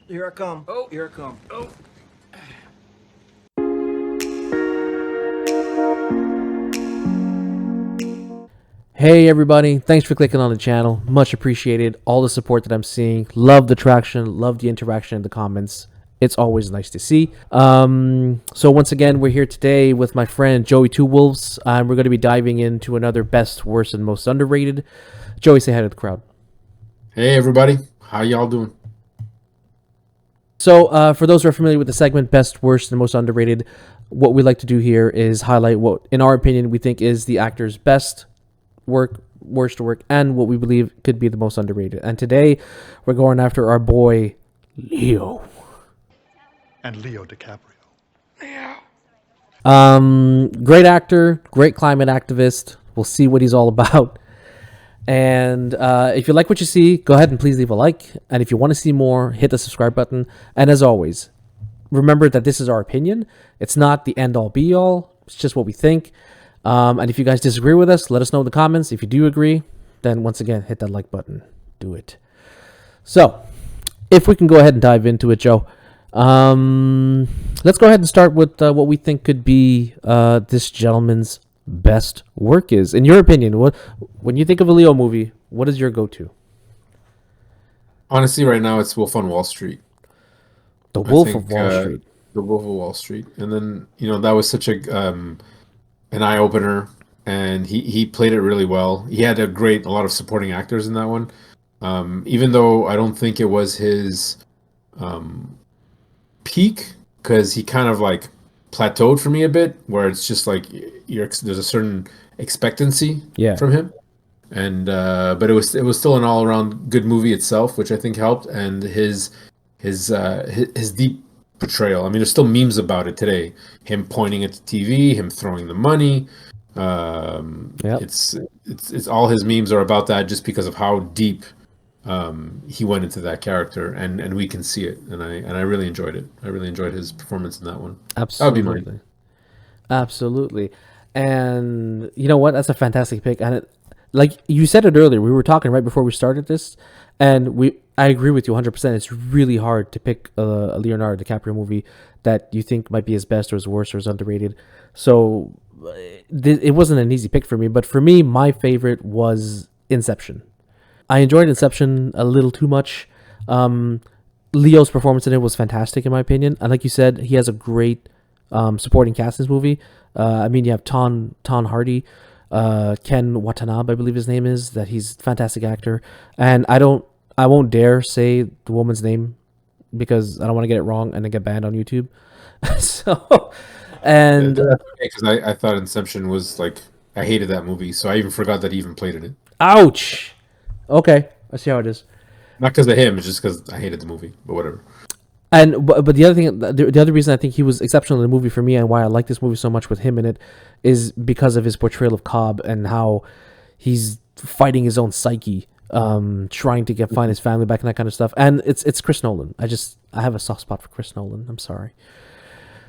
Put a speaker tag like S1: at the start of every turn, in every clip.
S1: Here I come.
S2: Oh.
S1: Here I come.
S2: Oh.
S3: Hey everybody, thanks for clicking on the channel. Much appreciated. All the support that I'm seeing. Love the traction, love the interaction in the comments. It's always nice to see. So once again, we're here today with my friend JoeyTowWolves. We're going to be diving into another best, worst, and most underrated. Joey, say hi to the crowd.
S4: Hey everybody, how y'all doing?
S3: So for those who are familiar with the segment, best, worst, and most underrated, what we like to do here is highlight what, in our opinion, we think is the actor's best work, worst work, and what we believe could be the most underrated. And today, we're going after our boy, Leo.
S5: And Leo DiCaprio.
S3: Great actor, great climate activist. We'll see what he's all about. And if you like what you see, go ahead and please leave a like. And if you want to see more, hit the subscribe button. And as always, remember that this is our opinion. It's not the end-all be-all. It's just what we think. And if you guys disagree with us, let us know in the comments. If you do agree, then once again, hit that like button. Do it. So, if we can go ahead and dive into it, Joe. Let's go ahead and start with what we think could be this gentleman's best work is. In your opinion, when you think of a Leo movie, what is your go-to?
S4: Honestly, right now it's Wolf on Wall Street.
S3: The Wolf of Wall Street.
S4: The Wolf of Wall Street, and then that was such a an eye opener, and he played it really well. He had a lot of supporting actors in that one. Even though I don't think it was his peak, because he kind of like plateaued for me a bit, where it's just like there's a certain expectancy from him, and but it was still an all around good movie itself, which I think helped, and his deep portrayal. I mean, there's still memes about it today. Him pointing at the TV, him throwing the money. It's all his memes are about that, just because of how deep he went into that character, and we can see it. And I really enjoyed it. I really enjoyed his performance in that one.
S3: Absolutely.
S4: That would be mine.
S3: Absolutely. And you know what? That's a fantastic pick. And like you said it earlier, we were talking right before we started this, and I agree with you 100%. It's really hard to pick a Leonardo DiCaprio movie that you think might be his best or his worst or his underrated. So it wasn't an easy pick for me. But for me, my favorite was Inception. I enjoyed Inception a little too much. Leo's performance in it was fantastic, in my opinion. And like you said, he has a great supporting cast in this movie. I mean, you have Tom Hardy, Ken Watanabe, I believe his name is. That he's a fantastic actor, and I won't dare say the woman's name because I don't want to get it wrong and then get banned on YouTube. So, and
S4: because I thought Inception was like, I hated that movie, so I even forgot that he even played in it.
S3: Ouch. Okay, I see how it is.
S4: Not because of him, it's just because I hated the movie, but whatever.
S3: And but the other thing, the other reason I think he was exceptional in the movie for me, and why I like this movie so much with him in it, is because of his portrayal of Cobb and how he's fighting his own psyche, trying to find his family back and that kind of stuff. And it's Chris Nolan. I have a soft spot for Chris Nolan. I'm sorry.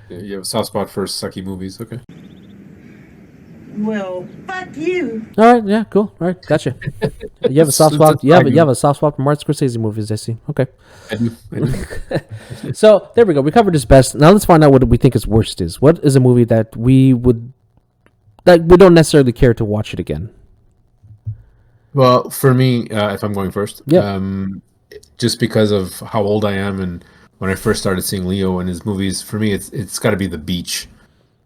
S4: Yeah, you have a soft spot for sucky movies. Okay.
S6: Well, fuck you.
S3: All right, yeah, cool. All right, gotcha. You have a soft spot. You have a soft spot for Martin Scorsese movies, I see. Okay.
S4: I do.
S3: So there we go. We covered his best. Now let's find out what we think his worst is. What is a movie that we don't necessarily care to watch it again?
S4: Well, for me, if I'm going first, just because of how old I am, and when I first started seeing Leo and his movies, for me, it's got to be The Beach.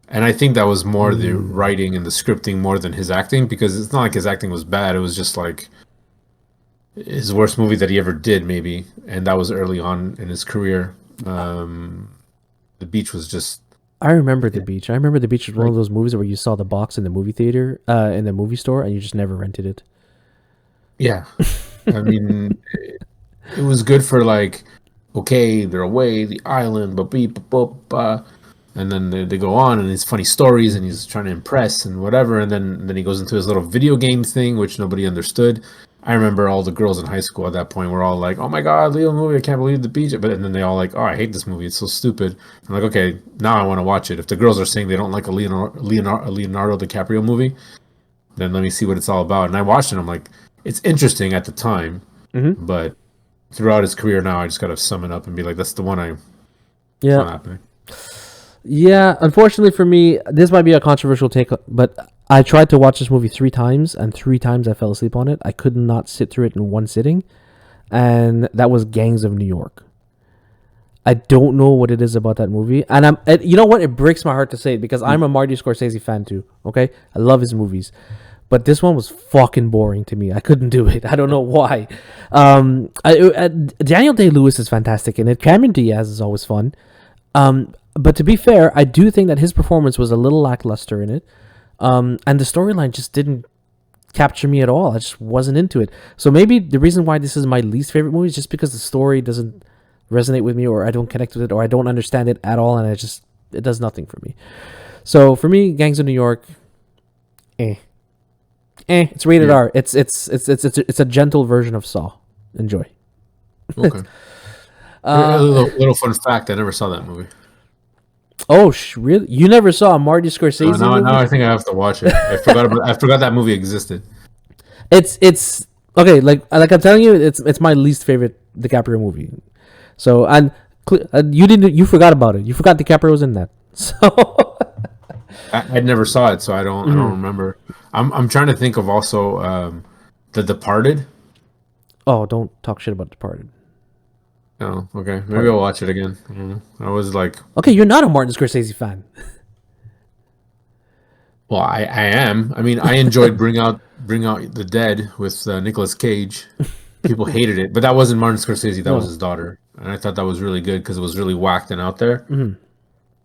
S4: And I think that was more the writing and the scripting more than his acting, because it's not like his acting was bad. It was just like his worst movie that he ever did, maybe. And that was early on in his career. The Beach was just...
S3: I remember The Beach. I remember The Beach was one of those movies where you saw the box in the movie theater, in the movie store, and you just never rented it.
S4: Yeah. I mean, it was good for like, okay, they're away, the island, and then they go on, and it's funny stories, and he's trying to impress and whatever, and then he goes into his little video game thing, which nobody understood. I remember all the girls in high school at that point were all like, "Oh my god, Leo movie! I can't believe The Beach!" But and then they all like, "Oh, I hate this movie. It's so stupid." I'm like, "Okay, now I want to watch it." If the girls are saying they don't like a Leonardo DiCaprio movie, then let me see what it's all about. And I watched it. And I'm like, it's interesting at the time, but throughout his career now, I just gotta sum it up and be like, that's the one I. It's not
S3: Yeah.
S4: happening.
S3: Yeah, unfortunately for me, this might be a controversial take, but I tried to watch this movie 3 times, and 3 times I fell asleep on it. I could not sit through it in one sitting, and that was Gangs of New York. I don't know what it is about that movie, and you know what? It breaks my heart to say it because I'm a Marty Scorsese fan too. Okay, I love his movies, but this one was fucking boring to me. I couldn't do it. I don't know why. Daniel Day-Lewis is fantastic in it. Cameron Diaz is always fun. But to be fair, I do think that his performance was a little lackluster in it, and the storyline just didn't capture me at all. I just wasn't into it. So maybe the reason why this is my least favorite movie is just because the story doesn't resonate with me, or I don't connect with it, or I don't understand it at all, and it does nothing for me. So for me, Gangs of New York, it's rated
S4: Yeah.
S3: R. It's a gentle version of Saw. Enjoy.
S4: Okay. A little fun fact: I never saw that movie.
S3: Oh, really? You never saw a Marty Scorsese
S4: Now
S3: movie?
S4: I think I have to watch it. I forgot that movie existed.
S3: It's okay. Like I'm telling you, it's my least favorite DiCaprio movie. So you forgot about it. You forgot DiCaprio was in that. So
S4: I never saw it, so I don't remember. I'm trying to think of also The Departed.
S3: oh, don't talk shit about Departed.
S4: Oh, okay. Maybe I'll watch it again. I don't know. I was like,
S3: Okay, you're not a Martin Scorsese fan.
S4: well, I am. I mean, I enjoyed Bring Out the Dead with Nicolas Cage. People hated it, but that wasn't Martin Scorsese. That was his daughter, and I thought that was really good because it was really whacked and out there. Mm-hmm.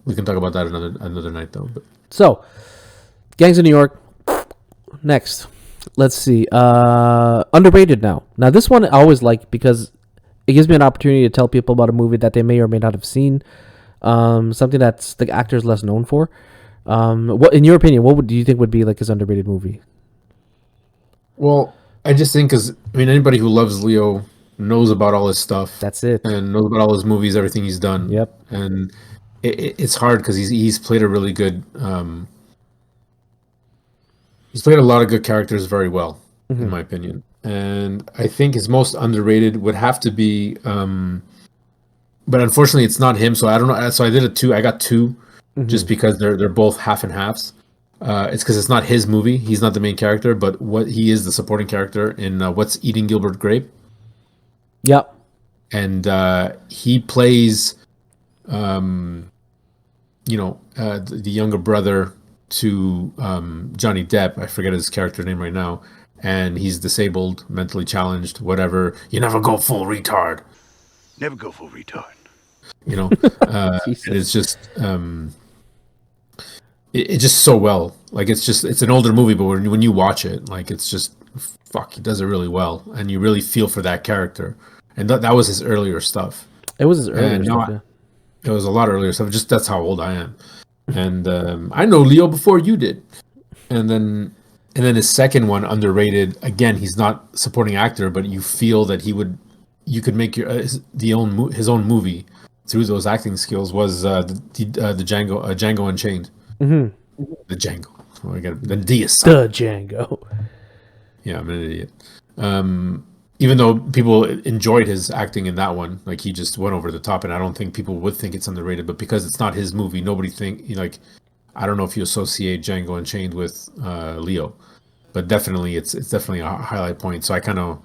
S4: We can talk about that another night, though. But
S3: So, Gangs of New York. Next, let's see. Underrated now. Now this one I always like because it gives me an opportunity to tell people about a movie that they may or may not have seen. Something that's the actor's less known for. What, in your opinion, do you think would be like his underrated movie?
S4: well, I just think because anybody who loves Leo knows about all his stuff.
S3: That's it.
S4: And knows about all his movies, everything he's done.
S3: Yep.
S4: And it's hard because he's played a really good. He's played a lot of good characters very well, in my opinion. And I think his most underrated would have to be, but unfortunately, it's not him. So I don't know. So I did a 2. I got 2, just because they're both half and halves. It's because it's not his movie. He's not the main character, but what he is the supporting character in What's Eating Gilbert Grape.
S3: Yep.
S4: And he plays, the younger brother to Johnny Depp. I forget his character name right now. And he's disabled, mentally challenged, whatever. You never go full retard.
S5: Never go full retard.
S3: Jesus.
S4: And it's just, it's just so well. Like it's an older movie, but when you watch it, like it's just, fuck, he does it really well, and you really feel for that character. And that was his earlier stuff.
S3: It was his earlier
S4: And
S3: stuff. Yeah.
S4: It was a lot earlier stuff. Just that's how old I am. And I know Leo before you did. And then his second one, underrated. Again, he's not supporting actor, but you feel that you could make his own movie through those acting skills. Was the Django Unchained. Mm-hmm. The Django. Oh, I got the D is
S3: The Django.
S4: Yeah, I'm an idiot. Even though people enjoyed his acting in that one, like he just went over the top, and I don't think people would think it's underrated. But because it's not his movie, nobody I don't know if you associate Django Unchained with Leo, but definitely it's definitely a highlight point. So I kind of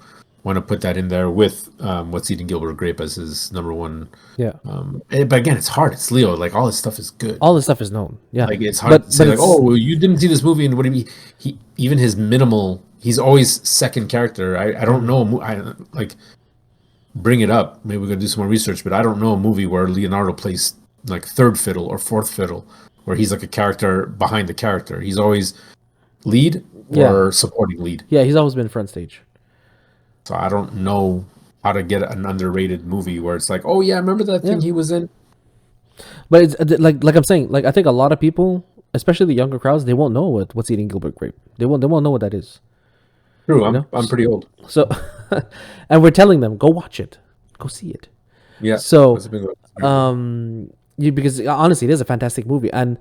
S4: want to put that in there with What's Eating Gilbert Grape as his number one.
S3: Yeah.
S4: But again, it's hard. It's Leo. Like all his stuff is good.
S3: All this stuff is known. Yeah.
S4: Like it's hard to say like, oh, well, you didn't see this movie, and what do you mean? He even his minimal. He's always second character. I don't know. I like bring it up. Maybe we're gonna do some more research, but I don't know a movie where Leonardo plays like third fiddle or fourth fiddle, where he's like a character behind the character. He's always lead or supporting lead.
S3: Yeah, he's always been front stage.
S4: So I don't know how to get an underrated movie where it's like, oh yeah, remember that thing he was in.
S3: But it's like I'm saying, like I think a lot of people, especially the younger crowds, they won't know What's Eating Gilbert Grape. They won't know what that is.
S4: True, I'm pretty old.
S3: So, and we're telling them, go watch it, go see it.
S4: Yeah.
S3: So, because honestly, it is a fantastic movie. And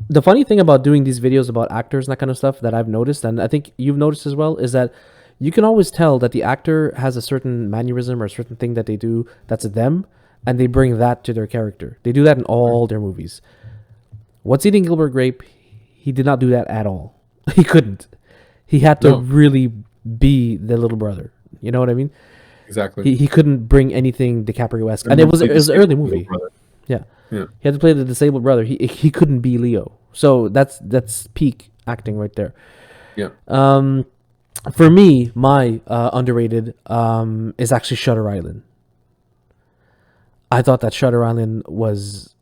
S3: the funny thing about doing these videos about actors and that kind of stuff that I've noticed, and I think you've noticed as well, is that you can always tell that the actor has a certain mannerism or a certain thing that they do that's them, and they bring that to their character. They do that in all their movies. What's Eating Gilbert Grape? He did not do that at all. He couldn't. He had to really be the little brother. You know what I mean?
S4: Exactly.
S3: He couldn't bring anything DiCaprio-esque, and it was an early movie. Yeah. He had to play the disabled brother. He couldn't be Leo. So that's peak acting right there.
S4: Yeah.
S3: For me, my underrated is actually Shutter Island. I thought that Shutter Island was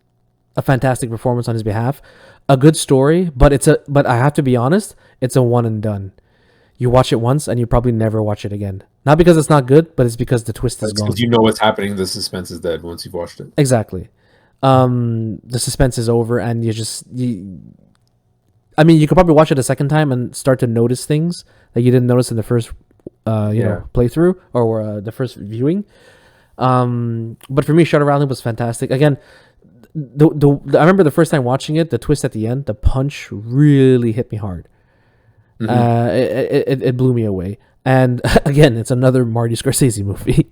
S3: a fantastic performance on his behalf, a good story, but I have to be honest, it's a one and done. You watch it once and you probably never watch it again. Not because it's not good, but it's because the twist is gone.
S4: Because you know what's happening. The suspense is dead once you've watched it.
S3: Exactly. The suspense is over, and I mean, you could probably watch it a second time and start to notice things that you didn't notice in the first, playthrough or the first viewing. But for me, Shutter Island was fantastic. Again, I remember the first time watching it, the twist at the end, the punch really hit me hard. It blew me away. And again, it's another Marty Scorsese movie.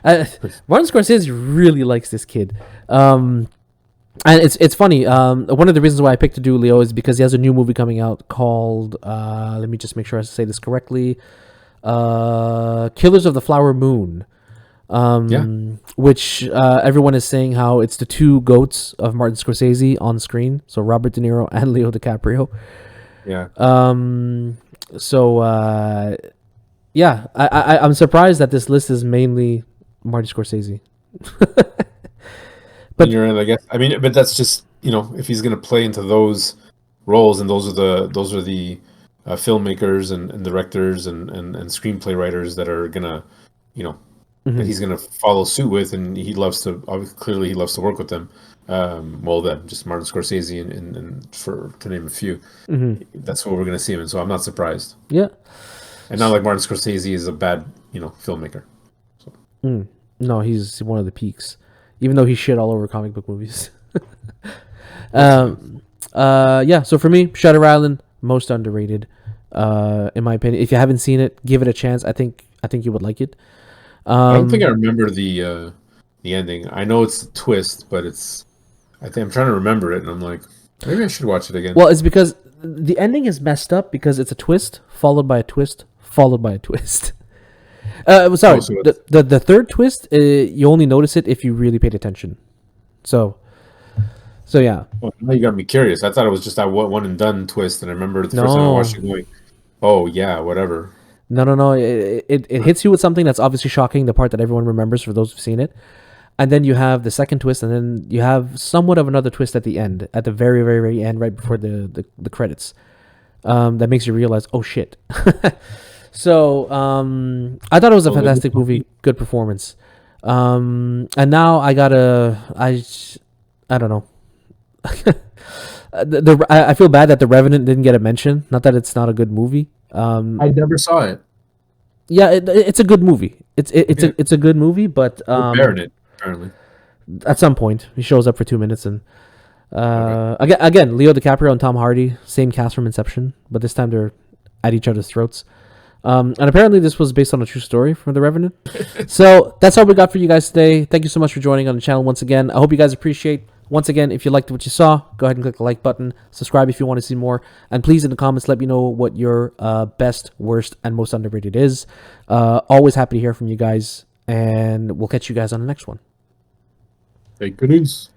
S3: Martin Scorsese really likes this kid. And it's funny. One of the reasons why I picked to do Leo is because he has a new movie coming out called, let me just make sure I say this correctly, Killers of the Flower Moon. Which everyone is saying how it's the two goats of Martin Scorsese on screen. So Robert De Niro and Leo DiCaprio.
S4: Yeah.
S3: I'm surprised that this list is mainly Marty Scorsese.
S4: But you're in, I guess. I mean, but that's just, if he's gonna play into those roles, and those are the filmmakers and directors and screenplay writers that are gonna, that he's gonna follow suit with, and he loves to work with them. Just Martin Scorsese and to name a few. That's what we're gonna see him in. So I'm not surprised.
S3: Yeah.
S4: And not like Martin Scorsese is a bad, filmmaker. So.
S3: No, he's one of the peaks, even though he shit all over comic book movies. So for me, Shutter Island, most underrated, in my opinion. If you haven't seen it, give it a chance. I think you would like it.
S4: I don't think I remember the ending. I know it's a twist, but I think I'm trying to remember it, and I'm like, maybe I should watch it again.
S3: Well, it's because the ending is messed up because it's a twist followed by a twist followed by a twist. The third twist, you only notice it if you really paid attention. So yeah.
S4: Well, now you got me curious. I thought it was just that one and done twist, and I remember the first time I watched it going, "Oh yeah, whatever." No.
S3: It hits you with something that's obviously shocking, the part that everyone remembers for those who've seen it. And then you have the second twist, and then you have somewhat of another twist at the end, at the very, very, very end, right before the credits. That makes you realize, oh shit. So I thought it was a fantastic movie, good performance. And now I don't know. I feel bad that The Revenant didn't get a mention. Not that it's not a good movie.
S4: I never saw it.
S3: Yeah, it's a good movie. It's a good movie, but
S4: it apparently
S3: at some point he shows up for 2 minutes, and again Leo DiCaprio and Tom Hardy, same cast from Inception, but this time they're at each other's throats. And apparently this was based on a true story from The Revenant. So that's all we got for you guys today. Thank you so much for joining on the channel once again. I hope you guys appreciate. Once again, if you liked what you saw, go ahead and click the like button. Subscribe if you want to see more. And please, in the comments, let me know what your best, worst, and most underrated is. Always happy to hear from you guys. And we'll catch you guys on the next one.
S4: Take it easy.